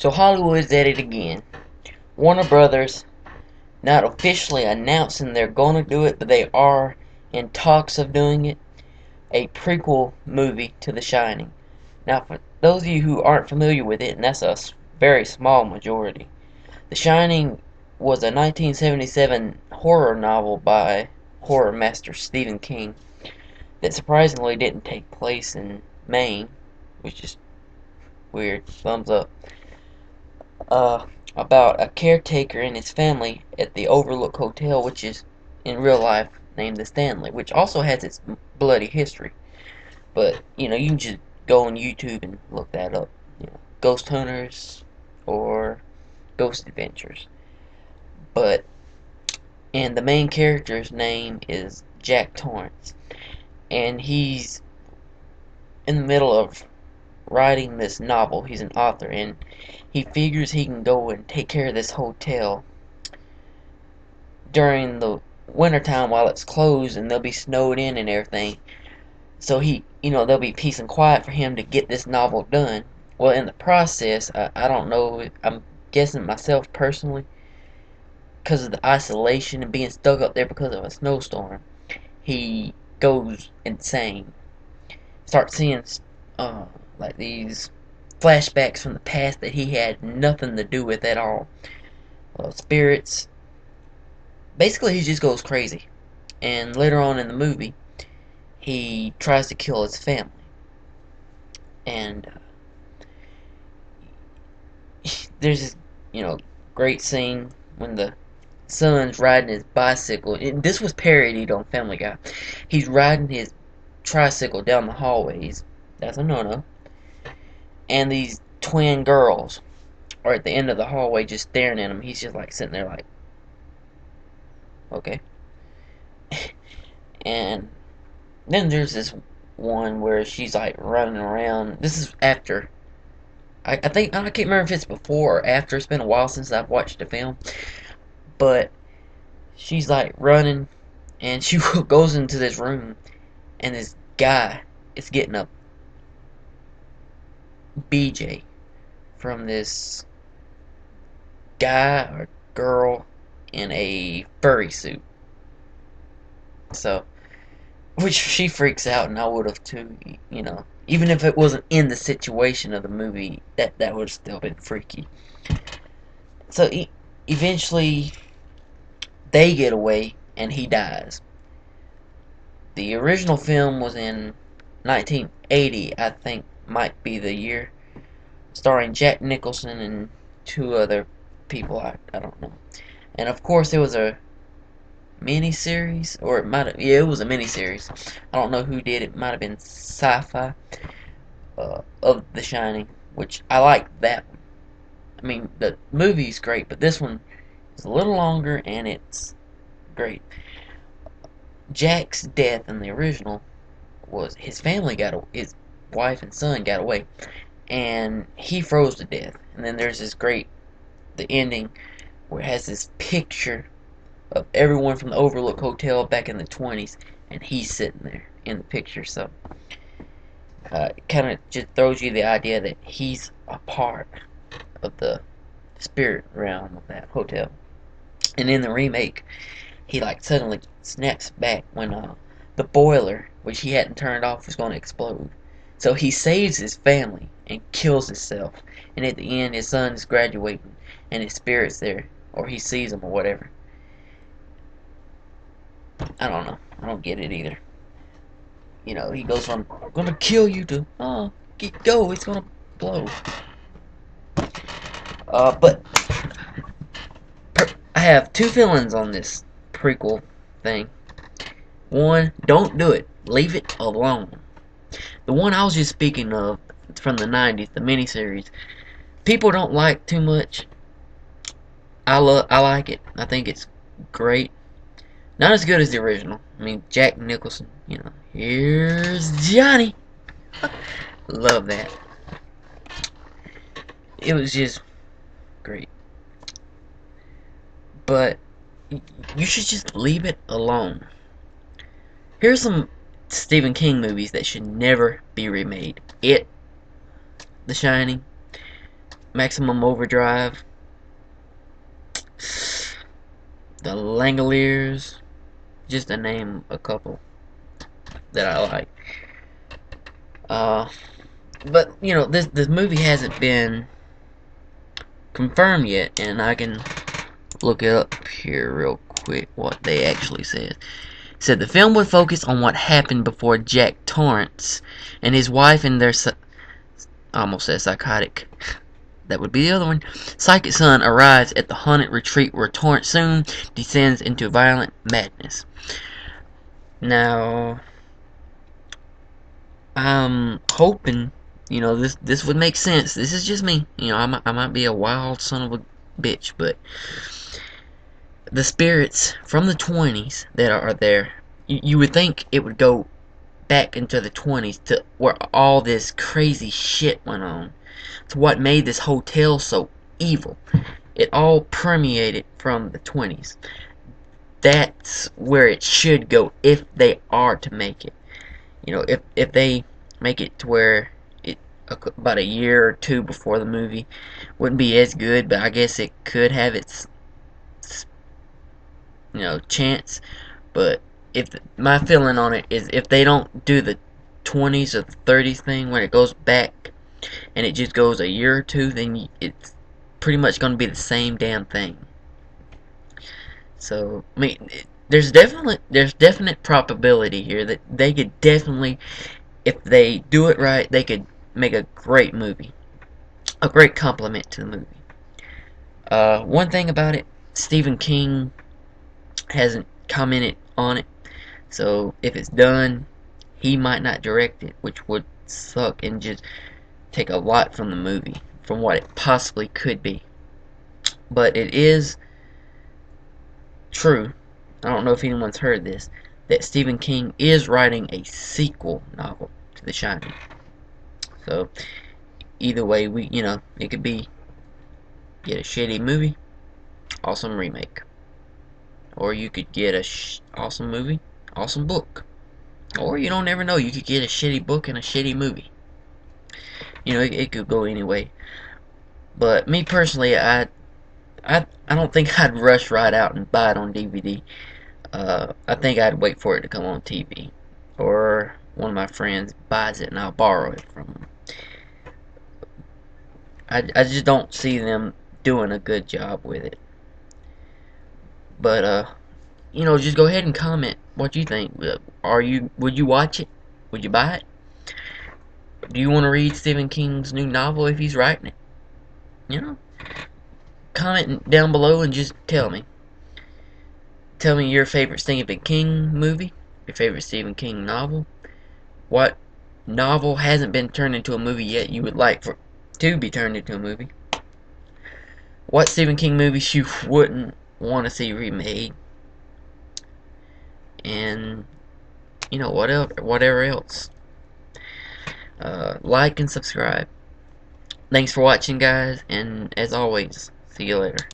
So Hollywood's at it again. Warner Brothers not officially announcing they're going to do it, but they are in talks of doing it. A prequel movie to The Shining. Now, for those of you who aren't familiar with it, and that's a very small majority, The Shining was a 1977 horror novel by horror master Stephen King that surprisingly didn't take place in Maine, which is weird. Thumbs up. Uh, about a caretaker and his family at the Overlook Hotel, which is in real life named the Stanley, which also has its bloody history. But you know, you can just go on YouTube and look that up. You know, Ghost Hunters or Ghost Adventures. But and the main character's name is Jack Torrance, and he's in the middle of writing this novel. He's an author, and he figures he can go and take care of this hotel during the wintertime while it's closed and they'll be snowed in and everything. So there'll be peace and quiet for him to get this novel done. Well, in the process, I don't know, I'm guessing myself personally, because of the isolation and being stuck up there because of a snowstorm, he goes insane. Starts seeing like these flashbacks from the past that he had nothing to do with at all. Spirits. Basically, he just goes crazy. And later on in the movie, he tries to kill his family. And there's this, great scene when the son's riding his bicycle. And this was parodied on Family Guy. He's riding his tricycle down the hallways. That's a no-no. And these twin girls are at the end of the hallway just staring at him. He's just like sitting there like, okay. And then there's this one where she's like running around. This is after. I think, I can't remember if it's before or after. It's been a while since I've watched the film. But she's like running, and she goes into this room, and this guy is getting a BJ from this guy or girl in a furry suit. So, which she freaks out, and I would have too, Even if it wasn't in the situation of the movie, that would have still been freaky. So, eventually, they get away, and he dies. The original film was in 1980, I think, might be the year, starring Jack Nicholson and two other people, I don't know. And of course, there was a miniseries, or it might have, yeah, it was a miniseries. I don't know who did it. It might have been Sci-Fi of The Shining, which I like that one. I mean, the movie's great, but this one is a little longer and it's great. Jack's death in the original was his family his wife and son got away, and he froze to death. And then there's the ending where it has this picture of everyone from the Overlook Hotel back in the 20s, and he's sitting there in the picture. So it kind of just throws you the idea that he's a part of the spirit realm of that hotel. And in the remake, he like suddenly snaps back when the boiler, which he hadn't turned off, was going to explode. So he saves his family and kills himself. And at the end, his son is graduating, and his spirit's there, or he sees him, or whatever. I don't know. I don't get it either. He goes from, I'm gonna kill you to, go, it's gonna blow. But I have two feelings on this prequel thing. One, don't do it. Leave it alone. The one I was just speaking of, from the 90s, the miniseries, people don't like too much. I like it. I think it's great. Not as good as the original. I mean, Jack Nicholson, here's Johnny. Love that. It was just great. But you should just leave it alone. Here's some Stephen King movies that should never be remade. It, The Shining, Maximum Overdrive, The Langoliers, just to name a couple that I like. But you know, this movie hasn't been confirmed yet, and I can look it up here real quick what they actually said. It said the film would focus on what happened before Jack Torrance and his wife and their I almost said psychotic. That would be the other one. Psychic son arrives at the haunted retreat where Torrance soon descends into violent madness. Now, I'm hoping, you know, this would make sense. This is just me. You know, I might be a wild son of a bitch, but the spirits from the 20s that are there, you would think it would go back into the 20s to where all this crazy shit went on. It's what made this hotel so evil. It all permeated from the 20s. That's where it should go if they are to make it. You know, if they make it to where it about a year or two before the movie wouldn't be as good, but I guess it could have its chance. But if my feeling on it is if they don't do the 20s or the 30s thing when it goes back and it just goes a year or two, then it's pretty much going to be the same damn thing. So I mean, there's definite probability here that they could definitely, if they do it right, they could make a great movie, a great complement to the movie. One thing about it, Stephen King hasn't commented on it, so if it's done, he might not direct it, which would suck and just take a lot from the movie, from what it possibly could be. But it is true, I don't know if anyone's heard this, that Stephen King is writing a sequel novel to The Shining. So either way, it could be get a shitty movie, awesome remake. Or you could get a awesome movie, awesome book. Or you don't ever know, you could get a shitty book and a shitty movie. You know, it could go anyway. But me personally, I don't think I'd rush right out and buy it on DVD. I think I'd wait for it to come on TV. Or one of my friends buys it and I'll borrow it from them. I just don't see them doing a good job with it. But just go ahead and comment what you think. Would you watch it? Would you buy it? Do you want to read Stephen King's new novel if he's writing it? You know? Comment down below and just tell me. Tell me your favorite Stephen King movie, your favorite Stephen King novel. What novel hasn't been turned into a movie yet you would like for to be turned into a movie? What Stephen King movies you wouldn't want to see remade? And whatever else. Like and subscribe. Thanks for watching, guys, and as always, see you later.